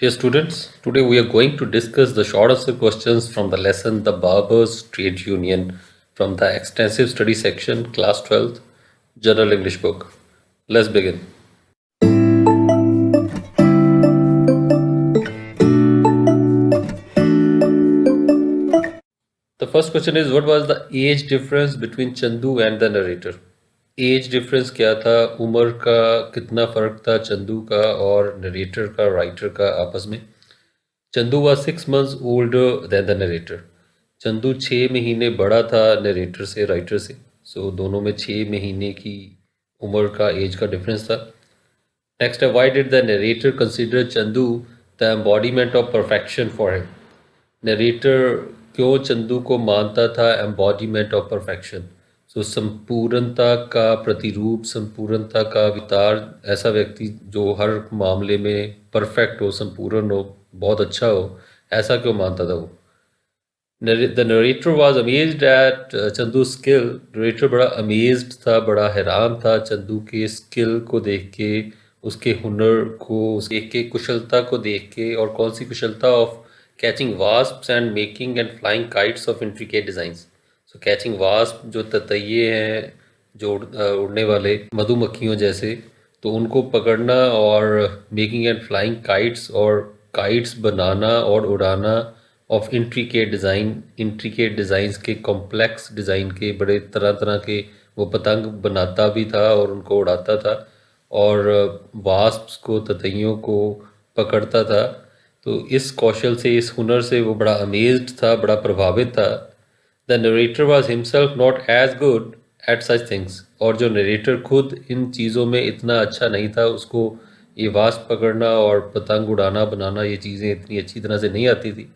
Dear students, today we are going to discuss the short answer questions from the lesson The Barbers Trade Union from the extensive study section, class 12th, General English book. Let's begin. The first question is, what was the age difference between Chandu and the narrator? Age difference क्या था, उम्र का कितना फ़र्क था चंदू का और narrator का, राइटर का आपस में? Chandu was 6 months older than the narrator. Chandu 6 महीने बड़ा था नरेटर से, राइटर से. सो दोनों में 6 महीने की उम्र का, एज का डिफरेंस था. नेक्स्ट है, why did the narrator consider Chandu the embodiment of perfection for him? Narrator क्यों चंदू को मानता था एम्बॉडीमेंट ऑफ परफेक्शन? सो संपूर्णता का प्रतिरूप, संपूर्णता का अवतार, ऐसा व्यक्ति जो हर मामले में परफेक्ट हो, संपूर्ण हो, बहुत अच्छा हो, ऐसा क्यों मानता था वो? The narrator was amazed eight Chandu skill. Narrator बड़ा अमेज्ड था, बड़ा हैरान था चंदू के स्किल को देख के, उसके हुनर को देख के, कुशलता को देख के. और कौन सी कुशलता? Of catching wasps and making and flying kites of intricate designs. So catching wasp जो ततैये हैं, जो उड़ने वाले मधुमक्खियों जैसे, तो उनको पकड़ना, और मेकिंग एंड फ्लाइंग काइट्स, और काइट्स बनाना और उड़ाना, ऑफ इंट्रिकेट डिज़ाइंस के, कॉम्प्लेक्स डिज़ाइन के, बड़े तरह तरह के वो पतंग बनाता भी था और उनको उड़ाता था, और वास्प्स को, ततैयों को पकड़ता था. तो इस कौशल से, इस हुनर से वो बड़ा अमेज्ड था, बड़ा प्रभावित था. The narrator was himself not as good at such things. और जो नरेटर खुद इन चीज़ों में इतना अच्छा नहीं था, उसको ये वास्प पकड़ना और पतंग उड़ाना, बनाना, ये चीज़ें इतनी अच्छी तरह से नहीं आती थी.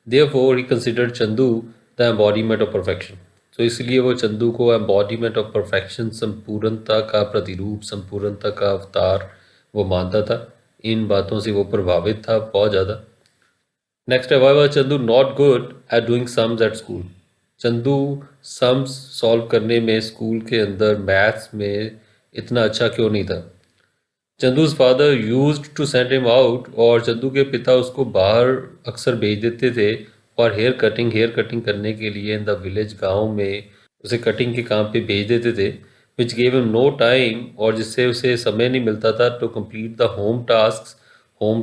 Therefore, he considered Chandu the embodiment of perfection. तो इसलिए वो चंदू को एम्बॉडीमेंट ऑफ परफेक्शन, संपूर्णता का प्रतिरूप, संपूर्णता का अवतार, वो मानता था. इन बातों से वो प्रभावित था बहुत ज़्यादा. नेक्स्ट है, why was Chandu not good at doing sums at school? Chandu sums solve करने में, स्कूल के अंदर मैथ्स में इतना अच्छा क्यों नहीं था? Chandu's father used to send him out. और चंदू के पिता उसको बाहर अक्सर भेज देते थे और हेयर कटिंग करने के लिए इन द विलेज, गांव में उसे कटिंग के काम पे भेज देते थे. Which gave him no time. और जिससे उसे समय नहीं मिलता था to complete the home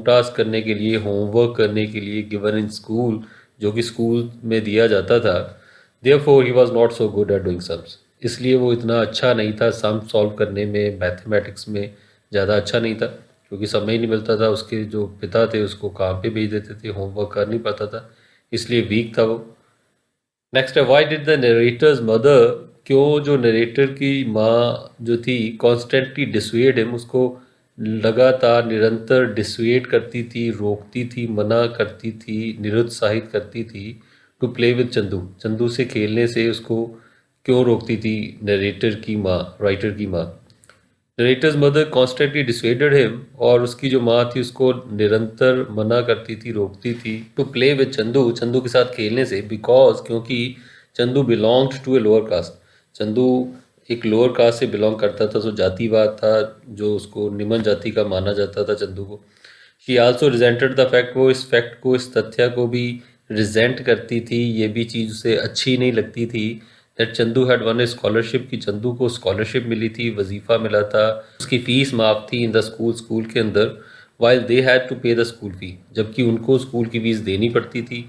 task करने के लिए, होमवर्क करने के लिए, गिवन इन स्कूल, जो कि स्कूल में दिया जाता था. Therefore he was not so good at doing sums. इसलिए वो इतना अच्छा नहीं था सम सॉल्व करने में, मैथमेटिक्स में ज़्यादा अच्छा नहीं था, क्योंकि समय ही नहीं मिलता था. उसके जो पिता थे उसको काम पे भेज देते थे, होमवर्क कर नहीं पाता था, इसलिए वीक था वो. नेक्स्ट है, why did the narrator's mother, क्यों जो नरेटर की माँ जो थी, कॉन्स्टेंटली डिसवेड हिम, उसको लगातार, निरंतर डिसवेड करती थी, रोकती थी, मना करती थी, निरुत्साहित करती थी, to play with Chandu, Chandu से खेलने से उसको क्यों रोकती थी नरेटर की माँ, राइटर की माँ? Narrator's mother constantly dissuaded him. और उसकी जो माँ थी उसको निरंतर मना करती थी, रोकती थी, to play with Chandu, Chandu के साथ खेलने से. बिकॉज, क्योंकि Chandu belonged to a lower caste. Chandu एक लोअर कास्ट से बिलोंग करता था, तो जातिवाद था जो उसको निम्न जाति का माना जाता था चंदू को. She also resented the fact, वो इस फैक्ट को, इस तथ्य को भी रिजेंट करती थी, ये भी चीज़ उसे अच्छी नहीं लगती थी, that Chandu had one A scholarship, की चंदू को स्कॉलरशिप मिली थी, वजीफ़ा मिला था, उसकी फ़ीस माफ़ थी इन द स्कूल, स्कूल के अंदर. वाइल दे हैड टू पे द स्कूल फ़ी, जबकि उनको स्कूल की फ़ीस देनी पड़ती थी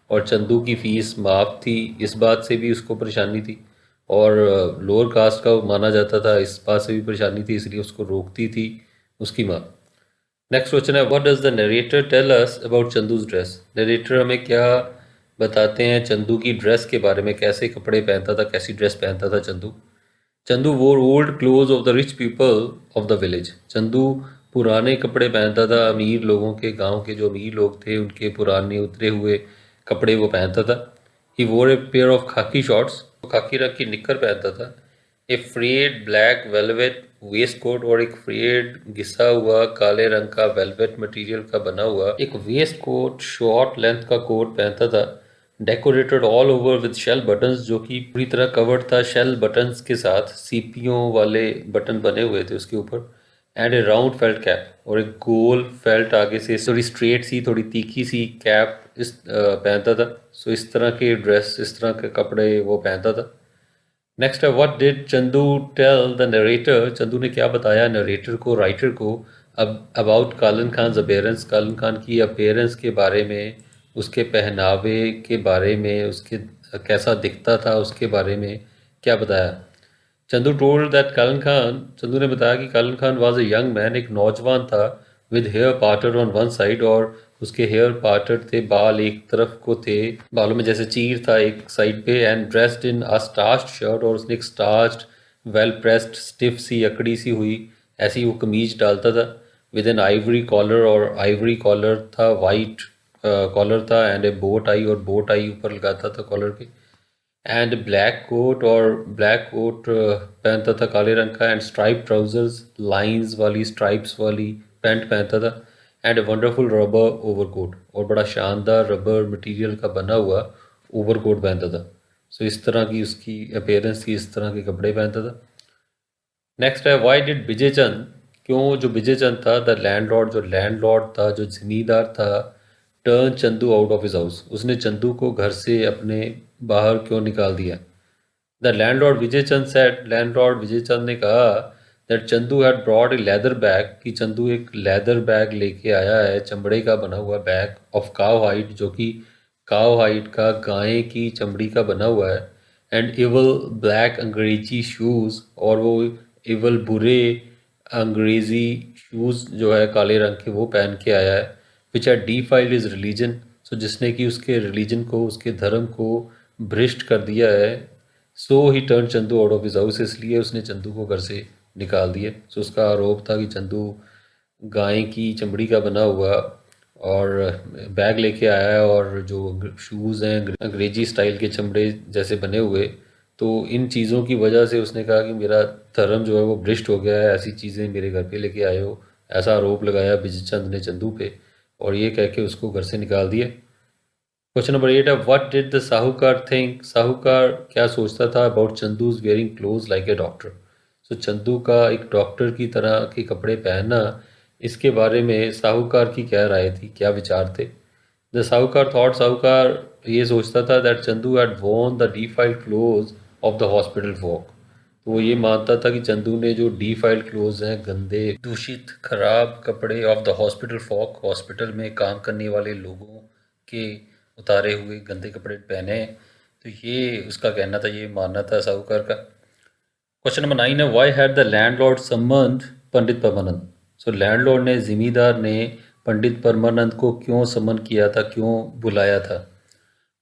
और चंदू की फ़ीस माफ़ थी. इस बात से भी उसको परेशानी थी, और लोअर कास्ट का माना जाता था, इस बात से भी परेशानी थी, इसलिए उसको रोकती थी उसकी माँ. नेक्स्ट क्वेश्चन है, what does the narrator tell us about Chandu's dress? Narrator हमें क्या बताते हैं चंदू की ड्रेस के बारे में? कैसे कपड़े पहनता था, कैसी ड्रेस पहनता था चंदू? चंदू वोर old close of the rich people of the village. Chandu पुराने कपड़े पहनता था, अमीर लोगों के, गांव के जो अमीर लोग थे उनके पुराने उतरे हुए कपड़े वो पहनता था. He wore a pair of khaki shorts, खाकी रंग की निक्कर पहनता था. A frayed black velvet waist coat, और एक फ्रेड घिसा हुआ काले रंग का वेलवेट मटेरियल का बना हुआ एक वेस्ट कोट, शॉर्ट लेंथ का कोट पहनता था. Decorated all over with shell buttons, जो कि पूरी तरह कवर्ड था शेल बटन्स के साथ, सीपियों वाले बटन बने हुए थे उसके ऊपर. And A round felt cap, और एक गोल फेल्ट आगे से थोड़ी स्ट्रेट सी थोड़ी तीखी सी कैप इस पहनता था। सो इस तरह के ड्रेस, इस तरह के कपड़े वो पहनता था। नेक्स्ट है, what did Chandu tell the narrator, Chandu ने क्या बताया नरेटर को, राइटर को, अब अबाउट कालन खान अपेयरेंस, कालन खान की अपेयरेंस के बारे में, उसके पहनावे के बारे में, उसके कैसा दिखता था उसके बारे में क्या बताया। चंदू टोल्ड दैट कालन खान, चंदू ने बताया कि Kalan Khan was a young man, एक नौजवान था, with hair parted on one side, और उसके हेयर पार्टेड थे, बाल एक तरफ को थे, बालों में जैसे चीर था एक साइड पे, and dressed in a starched shirt, और उसने एक स्टार्च्ड वेल प्रेस्ड स्टिफ सी अकड़ी सी हुई ऐसी वो कमीज डालता था, विद एन आइवरी कॉलर, और आइवरी कॉलर था, वाइट कॉलर था, एंड ए बो टाई, और बो टाई ऊपर लगाता था कॉलर के, एंड ब्लैक कोट, और ब्लैक कोट पहनता था काले रंग का, एंड स्ट्राइप ट्राउजर्स, लाइंस वाली स्ट्राइप्स वाली पैंट पहनता था, and a wonderful rubber overcoat, और बड़ा शानदार रबर मटेरियल का बना हुआ ओवरकोट पहनता था। सो इस तरह की उसकी अपेयरेंस थी, इस तरह के कपड़े पहनता था। नेक्स्ट है, वाई डिड विजय चंद, क्यों जो विजय चंद था, द लैंडलॉर्ड, जो लैंडलॉर्ड था, जो जमींदार था, turn Chandu out of his house, उसने चंदू को घर से अपने बाहर क्यों निकाल दिया। The landlord Vijay Chand said, landlord Vijay Chand ने कहा that Chandu had brought a leather bag, कि चंदू एक लेदर बैग लेके आया है, चमड़े का बना हुआ बैग, ऑफ काव हाइट, जो कि काव हाइट का, गाय की चमड़ी का बना हुआ है, एंड इवल ब्लैक अंग्रेजी शूज़, और वो इवल बुरे अंग्रेज़ी शूज़ जो है काले रंग के वो पहन के आया है, which are defiled his religion, so जिसने कि उसके रिलीजन को, उसके धर्म को भ्रष्ट कर दिया है। So he turn Chandu out of his house, इसलिए उसने चंदू को घर से निकाल दिया। सो उसका आरोप था कि चंदू गाय की चमड़ी का बना हुआ और बैग लेके आया है, और जो शूज़ हैं अंग्रेजी स्टाइल के चमड़े जैसे बने हुए, तो इन चीज़ों की वजह से उसने कहा कि मेरा धर्म जो है वो भ्रष्ट हो गया है, ऐसी चीज़ें मेरे घर पे लेके आए हो, ऐसा आरोप लगाया विजय चंद ने चंदू पे, और ये कह के उसको घर से निकाल दिया। क्वेश्चन नंबर 8 है, what did the sahukar think, साहूकार क्या सोचता था about Chandu's wearing clothes like a doctor. So Chandu का एक डॉक्टर की तरह के कपड़े पहनना, इसके बारे में साहूकार की क्या राय थी, क्या विचार थे। द साहूकार थॉट, साहूकार ये सोचता था that Chandu had worn the defiled clothes of the hospital walk, तो वो ये मानता था कि चंदू ने जो डीफाइल्ड क्लोज हैं, गंदे दूषित खराब कपड़े, of the hospital folk, hospital में काम करने वाले लोगों के उतारे हुए गंदे कपड़े पहने हैं, तो ये उसका कहना था, ये मानना था साहूकार का। क्वेश्चन नंबर 9 है, why had the landlord summoned Pandit Parmanand. So landlord ने, जिमीदार ने पंडित परमानंद को क्यों समन किया था, क्यों बुलाया था।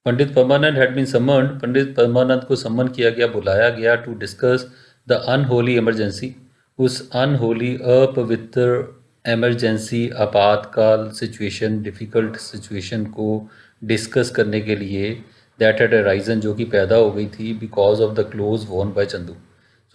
Pandit Parmanand had been summoned, Pandit Parmanand को समन किया गया, बुलाया गया, to discuss the unholy emergency, उस अनहोली अपवित्र एमरजेंसी आपातकाल सिचुएशन, डिफ़िकल्ट सिचुएशन को डिस्कस करने के लिए, दैट हैड अराइजन, जो कि पैदा हो गई थी, because of the clothes worn by Chandu.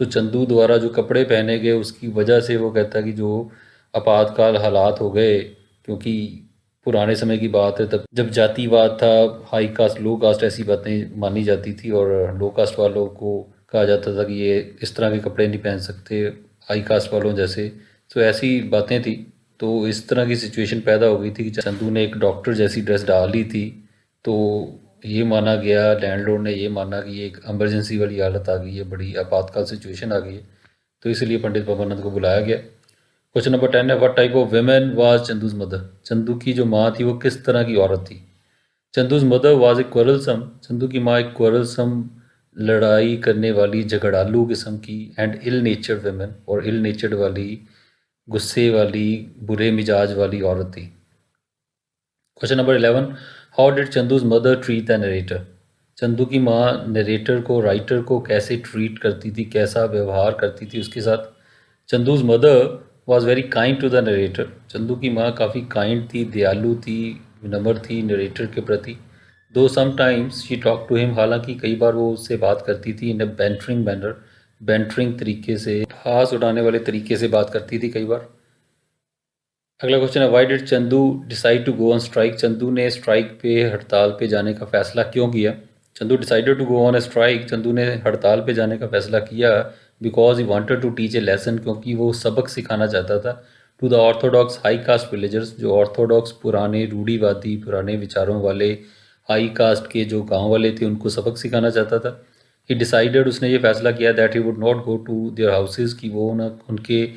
So Chandu द्वारा जो कपड़े पहने गए उसकी वजह से वो कहता है कि जो आपातकाल हालात हो गए, क्योंकि पुराने समय की बात है, तब जब जातिवाद था, हाई कास्ट लो कास्ट ऐसी बातें मानी जाती थी, और लो कास्ट वालों को कहा जाता था कि ये इस तरह के कपड़े नहीं पहन सकते हाई कास्ट वालों जैसे। तो ऐसी बातें थी, तो इस तरह की सिचुएशन पैदा हो गई थी कि चंदू ने एक डॉक्टर जैसी ड्रेस डाली थी, तो ये माना गया, लैंडलॉर्ड ने ये माना कि ये एक इमरजेंसी वाली हालत आ गई है, बड़ी आपातकाल सिचुएशन आ गई है, तो इसलिए पंडित परमानंद को बुलाया गया। क्वेश्चन नंबर 10 है, what type of women was Chandu's mother, Chandu की जो माँ थी वो किस तरह की औरत थी। Chandu's mother was a quarrelsome, Chandu की माँ एक क्वरलसम, लड़ाई करने वाली, झगड़ालू किस्म की, एंड इल नेचर्ड वेमेन, और इल नेचर्ड वाली, गुस्से वाली, बुरे मिजाज वाली औरत थी। Question number 11, how did Chandu's mother treat the narrator, Chandu की माँ नरेटर को, राइटर को कैसे ट्रीट करती थी, कैसा व्यवहार करती थी उसके साथ। Chandu's mother was very kind to the narrator, Chandu की माँ काफ़ी काइंड थी, दयालु थी, विनम्र थी नरेटर के प्रति। Though sometimes she talk to him, हालांकि कई बार वो उससे बात करती थी, इन ए बेंटरिंग मैनर, बेंटरिंग तरीके से, हाथ उठाने वाले तरीके से बात करती थी कई बार। अगला क्वेश्चन है, why did Chandu decide to go on strike, Chandu ने स्ट्राइक पे, हड़ताल पे जाने का फैसला क्यों किया। Chandu decided to go on strike, Chandu ने हड़ताल पे जाने का फैसला किया because he wanted to teach a lesson, क्योंकि वो सबक सिखाना चाहता था to the orthodox high caste villagers, जो ऑर्थोडॉक्स पुराने रूढ़ीवादी पुराने विचारों वाले हाई कास्ट के जो गांव वाले थे उनको सबक सिखाना चाहता था। ही डिसाइडेड, उसने ये फैसला किया that he would not go to their houses, कि वो ना उनके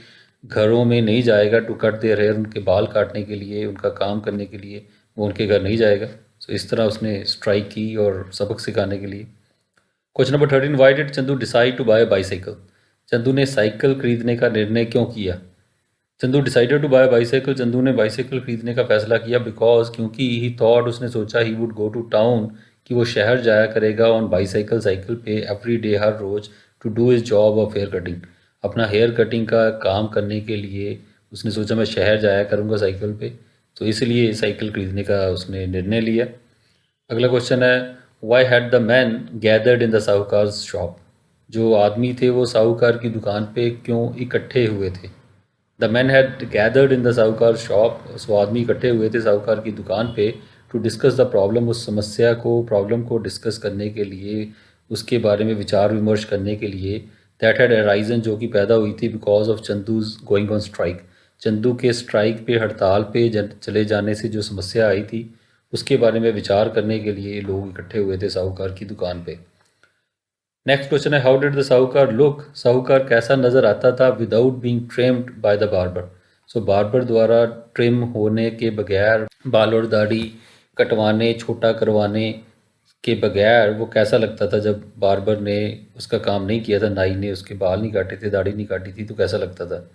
घरों में नहीं जाएगा टू कट देयर हेयर, उनके बाल काटने के लिए उनका काम करने के लिए वो उनके घर नहीं जाएगा। सो इस तरह उसने स्ट्राइक की और सबक सिखाने के लिए। Question number 13, why did Chandu decide to buy bicycle? Chandu ने साइकिल खरीदने का निर्णय क्यों किया? Chandu decided to buy bicycle, Chandu ने बाईसाइकिल खरीदने का फैसला किया बिकॉज, क्योंकि ही थॉट, उसने सोचा he would go to town, कि वो शहर जाया करेगा ऑन बाईसाइकिल, साइकिल पे, एवरी डे, हर रोज, to do his job of hair cutting, अपना हेयर कटिंग का काम करने के लिए उसने सोचा मैं शहर जाया करूँगा साइकिल पे, तो इसलिए साइकिल खरीदने का उसने निर्णय लिया। अगला क्वेश्चन है, why had the man gathered in the sahukar shop? जो आदमी थे वो साहूकार की दुकान पे क्यों इकट्ठे हुए थे? The man had gathered in the sahukar shop, सो आदमी इकट्ठे हुए थे साहूकार की दुकान पे, टू डिस्कस द प्रॉब्लम, उस समस्या को, प्रॉब्लम को डिस्कस करने के लिए, उसके बारे में विचार विमर्श करने के लिए, दैट हैड अराइजन, जो कि पैदा हुई थी because of Chandu's going on strike, Chandu के स्ट्राइक पे, हड़ताल पे चले जाने से जो समस्या आई थी उसके बारे में विचार करने के लिए लोग इकट्ठे हुए थे साहूकार की दुकान पे। नेक्स्ट क्वेश्चन है, हाउ डिड द साहूकार लुक? साहूकार कैसा नज़र आता था without being trimmed by the barber? So barber द्वारा ट्रिम होने के बगैर, बाल और दाढ़ी कटवाने, छोटा करवाने के बगैर वो कैसा लगता था? जब बार्बर ने उसका काम नहीं किया था, नाई ने उसके बाल नहीं काटे थे, दाढ़ी नहीं काटी थी, तो कैसा लगता था?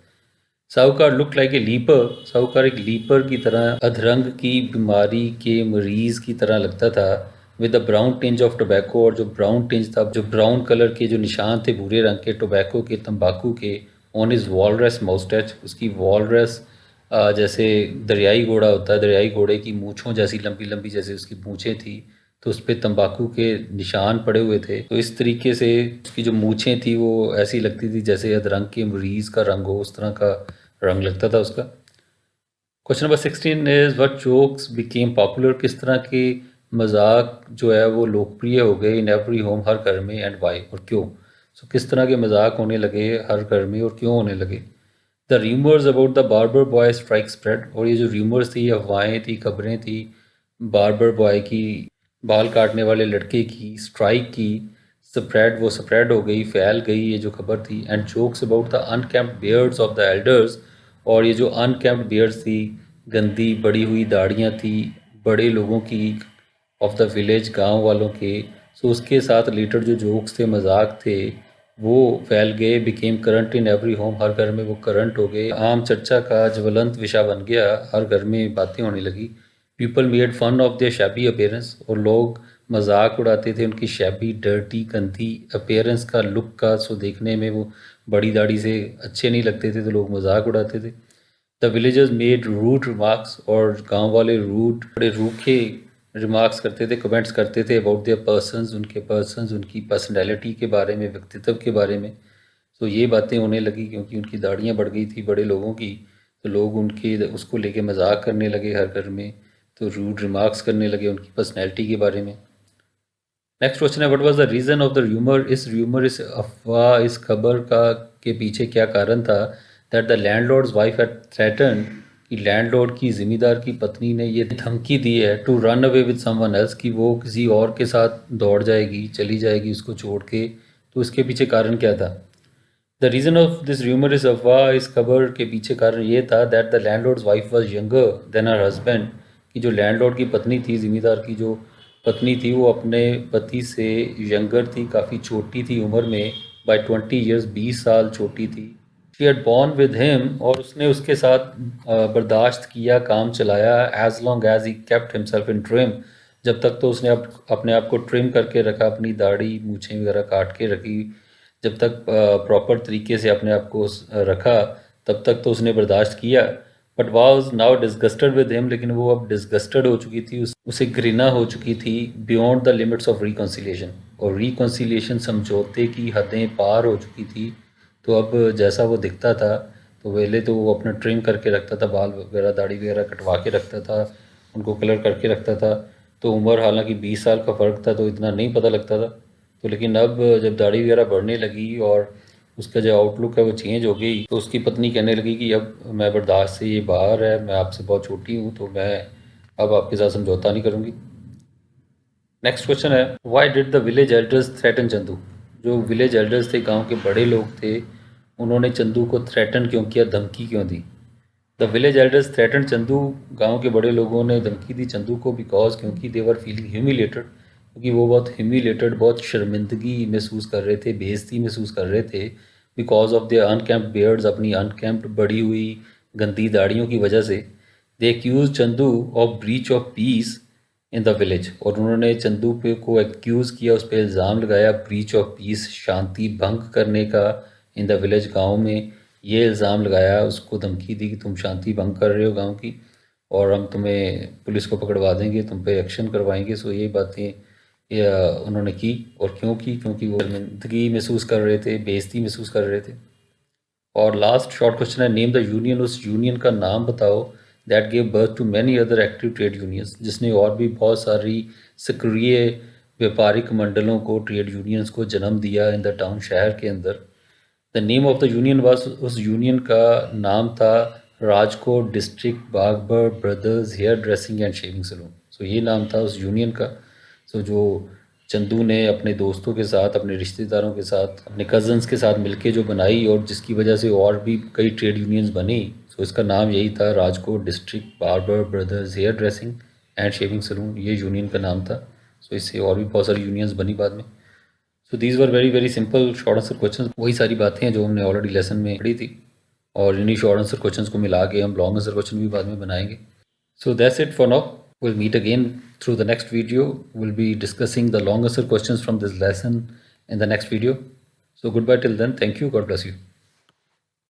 साहूकार लुक लाइक ए लीपर, साहूकार एक लीपर की तरह, अधरंग की बीमारी के मरीज की तरह लगता था, with the brown tinge of tobacco, और जो ब्राउन टिंज था, जो ब्राउन कलर के जो निशान थे भूरे रंग के टोबैको के, तंबाकू के, ऑन हिज वॉलरस माउस्टैच, उसकी वॉलरस जैसे दरियाई घोड़ा होता है, दरियाई घोड़े की मूँछों जैसी लंबी लंबी जैसे उसकी मूँछें थी, तो उस पर तंबाकू के निशान पड़े हुए थे, तो इस तरीके से उसकी जो मूँछें थी वो ऐसी लगती थी जैसे अधरंग के मरीज़ का रंग हो, उस तरह का रंग लगता था उसका। Question number 16 is what jokes became popular? किस तरह के मजाक जो है वो लोकप्रिय हो गए इन एवरी होम, हर घर में, एंड वाई, और क्यों? सो किस तरह के मजाक होने लगे हर घर में और क्यों होने लगे? The rumours about the barber boy strike spread, और ये जो र्यूमर्स थी, अफवाहें थी, खबरें थी बार्बर बॉय की, बाल काटने वाले लड़के की स्ट्राइक की, स्प्रेड, वो स्प्रेड हो गई, फैल गई ये जो खबर थी। And jokes about the unkempt beards of the elders, और ये जो अनकेम्प्ड बियर्ड्स थी, गंदी बड़ी हुई दाढ़ियाँ थी बड़े लोगों की, ऑफ द विलेज, गांव वालों के, सो उसके साथ रिलेटेड जो जोक्स थे, मजाक थे, वो फैल गए, became current in every home, हर घर में वो करंट हो गए, आम चर्चा का ज्वलंत विषय बन गया, हर घर में बातें होने लगी। People made fun of their shabby appearance, और लोग मजाक उड़ाते थे उनकी शैबी, डर्टी, गंदी अपेयरेंस का, लुक का, सो देखने में वो बड़ी दाढ़ी से अच्छे नहीं लगते थे तो लोग मजाक उड़ाते थे। The villagers made rude remarks, और गांव वाले रूड, बड़े रूखे रिमार्क्स करते थे, कमेंट्स करते थे अबाउट देयर पर्सनस, उनके पर्सनस, उनकी पर्सनैलिटी के बारे में, व्यक्तित्व के बारे में। तो ये बातें होने लगी क्योंकि उनकी दाढ़ियाँ बढ़ गई थी बड़े लोगों की, तो लोग उनके उसको लेके मजाक करने लगे हर घर में, तो रूड रिमार्क्स करने लगे उनकी पर्सनैलिटी के बारे में। नेक्स्ट क्वेश्चन है, what was the reason of the rumour? इस र्यूमर, इस अफवाह, इस खबर का के पीछे क्या कारण था? That the landlord's wife had threatened, कि लैंडलॉर्ड की, ज़िम्मेदार की पत्नी ने ये धमकी दी है, to run away with someone else, कि वो किसी और के साथ दौड़ जाएगी, चली जाएगी उसको छोड़ के, तो इसके पीछे कारण क्या था? The reason of this rumour, इस अफवाह, इस खबर के पीछे कारण ये था that the landlord's wife was younger than her husband, कि जो लैंडलॉर्ड की पत्नी थी, ज़िम्मेदार की जो पत्नी थी, वो अपने पति से यंगर थी, काफ़ी छोटी थी उम्र में, बाय 20 ईयर्स, 20 साल छोटी थी। She had born with him, और उसने उसके साथ बर्दाश्त किया, काम चलाया, as long as he kept himself in trim, जब तक तो उसने अपने आप को ट्रिम करके रखा, अपनी दाढ़ी मूछें वगैरह काट के रखी, जब तक प्रॉपर तरीके से अपने आप को रखा, तब तक तो उसने बर्दाश्त किया। But was now disgusted with him, लेकिन वो अब डिस्गस्टेड हो चुकी थी, उसे घृणा हो चुकी थी, beyond the limits of reconciliation, और रिकन्सिलिएशन, समझौते की हदें पार हो चुकी थी। तो अब जैसा वो दिखता था, तो पहले तो वो अपना ट्रिम करके रखता था, बाल वगैरह, दाढ़ी वगैरह कटवा के रखता था, उनको कलर करके रखता था, तो उम्र हालांकि 20 साल का फ़र्क था तो इतना नहीं पता लगता था। तो लेकिन अब जब दाढ़ी वगैरह बढ़ने लगी और उसका जो आउटलुक है वो चेंज हो गई। तो उसकी पत्नी कहने लगी कि अब मैं बर्दाश्त से ये बाहर है, मैं आपसे बहुत छोटी हूँ, तो मैं अब आपके साथ समझौता नहीं करूँगी। नेक्स्ट क्वेश्चन है, why did the village elders threaten Chandu? जो विलेज एल्डर्स थे, गांव के बड़े लोग थे, उन्होंने चंदू को थ्रेटन क्यों किया, धमकी क्यों दी? The village elders threaten Chandu, गांव के बड़े लोगों ने धमकी दी चंदू को, बिकॉज क्योंकि दे वर फीलिंग ह्यूमिलेटेड, क्योंकि वो बहुत ह्यूमिलेटेड, बहुत शर्मिंदगी महसूस कर रहे थे, बेइज्जती महसूस कर रहे थे, because of their unkempt beards, अपनी अनकैम्प्ड बढ़ी हुई गंदी दाढ़ियों की वजह से। They accuse Chandu of breach of peace in the village, और उन्होंने चंदू पे को एक्यूज़ किया, उस पर इल्ज़ाम लगाया ब्रीच ऑफ पीस, शांति भंग करने का इन द विलेज, गांव में ये इल्ज़ाम लगाया, उसको धमकी दी कि तुम शांति भंग कर रहे हो गांव की, और हम तुम्हें पुलिस को पकड़वा देंगे, तुम पे एक्शन करवाएंगे। सो ये बातें उन्होंने की। और क्यों की? क्योंकि वो शर्मिंदगी महसूस कर रहे थे, बेइज्जती महसूस कर रहे थे। और लास्ट शॉर्ट क्वेश्चन है, नेम द यूनियन, उस यूनियन का नाम बताओ that gave birth to many other active trade unions, जिसने और भी बहुत सारी सक्रिय व्यापारिक मंडलों को, ट्रेड यूनियंस को जन्म दिया इन द टाउन, शहर के अंदर। The name of the union was, उस यूनियन का नाम था Rajkot district Bagbar brothers hair dressing and shaving saloon. So ये नाम था उस यूनियन का। सो जो चंदू ने अपने दोस्तों के साथ, अपने रिश्तेदारों के साथ, अपने कज़न्स के साथ मिलके जो बनाई, और जिसकी वजह से और भी कई ट्रेड यूनियंस बनी, सो इसका नाम यही था, Rajkot district barber brothers hair dressing and shaving saloon, union यूनियन का नाम था। सो इससे और भी बहुत सारी यूनियंस बनी बाद में। So these were very very simple short answer question, वही सारी बातें हैं जो हमने ऑलरेडी लेसन में पढ़ी थी, और इन्हीं शॉर्ट आंसर क्वेश्चन को मिला के हम लॉन्ग आंसर क्वेश्चन भी बाद में बनाएंगे। So that's it for now. We'll meet again through the next video. We'll be discussing the long answer questions from this lesson in the next video. So goodbye till then. Thank you. God bless you.